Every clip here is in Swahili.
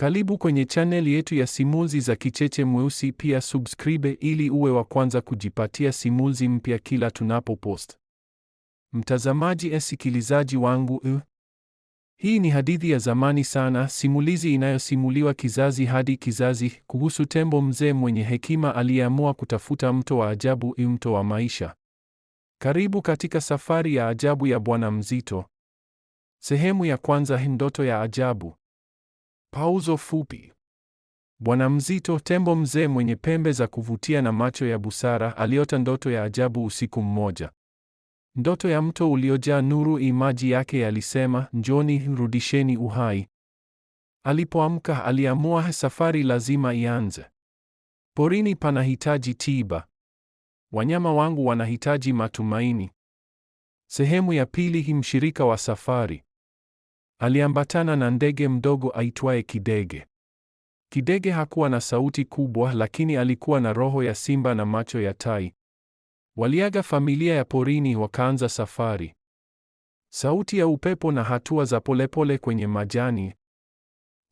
Karibu kwenye channel yetu ya simulizi za Kicheche Mweusi. Pia subscribe ili uwe wa kwanza kujipatia simulizi mpya kila tunapopost. Mtazamaji, sikilizaji wangu, hii ni hadithi ya zamani sana, simulizi inayosimuliwa kizazi hadi kizazi, kuhusu tembo mzee mwenye hekima aliyeamua kutafuta mto wa ajabu, mto wa maisha. Karibu katika safari ya ajabu ya Bwana Mzito. Sehemu ya kwanza: ndoto ya ajabu. Pauzo fupi. Bwana Mzito, tembo mzee mwenye pembe za kuvutia na macho ya busara, aliota ndoto ya ajabu usiku mmoja. Ndoto ya mto uliojaa nuru, maji yake yalisema, njoni, rudisheni uhai. Alipoamka aliamua safari lazima ianze. Porini panahitaji tiba. Wanyama wangu wanahitaji matumaini. Sehemu ya pili: mshirika wa safari. Aliambatana na ndege mdogo aitwaye Kidege. Kidege hakuwa na sauti kubwa, lakini alikuwa na roho ya simba na macho ya tai. Waliaga familia ya porini, wakaanza safari. Sauti ya upepo na hatua za polepole kwenye majani.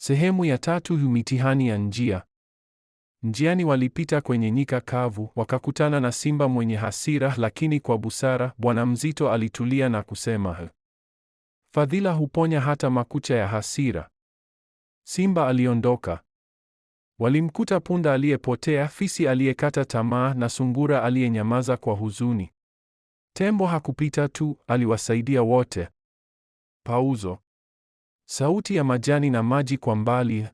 Sehemu ya tatu: mitihani ya njia. Njiani walipita kwenye nyika kavu, wakakutana na simba mwenye hasira, lakini kwa busara Bwana Mzito alitulia na kusema, fadhila huponya hata makucha ya hasira. Simba aliondoka. Walimkuta punda aliyepotea, fisi aliyekata tamaa na sungura aliyenyamaza kwa huzuni. Tembo hakupita tu, aliwasaidia wote. Pauzo. Sauti ya majani na maji kwa mbali.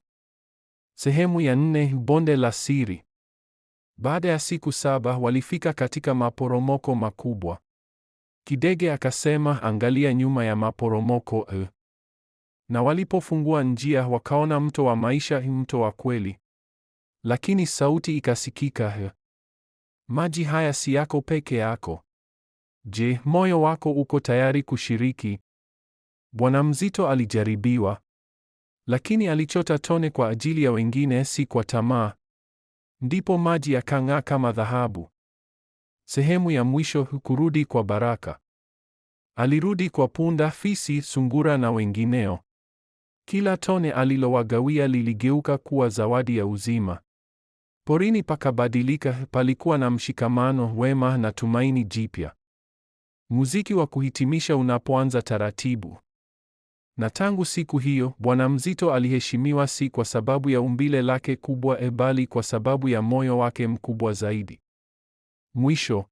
Sehemu ya 4: bonde la siri. Baada ya siku 7 walifika katika maporomoko makubwa. Kidege akasema, angalia nyuma ya maporomoko. Na walipofungua njia wakaona mto wa maisha, mto wa kweli. Lakini sauti ikasikika, maji haya si yako peke yako. Je, moyo wako uko tayari kushiriki? Bwana Mzito alijaribiwa, lakini alichota tone kwa ajili ya wengine, si kwa tamaa. Ndipo maji yakang'aa kama dhahabu. Sehemu ya mwisho: kurudi kwa baraka. Alirudi kwa punda, fisi, sungura na wengineo. Kila tone alilowagawia liligeuka kuwa zawadi ya uzima. Porini pakabadilika, palikuwa na mshikamano, wema na tumaini jipya. Muziki wa kuhitimisha unapoanza taratibu. Na tangu siku hiyo, Bwana Mzito aliheshimiwa si kwa sababu ya umbile lake kubwa, bali kwa sababu ya moyo wake mkubwa zaidi. Mwisho.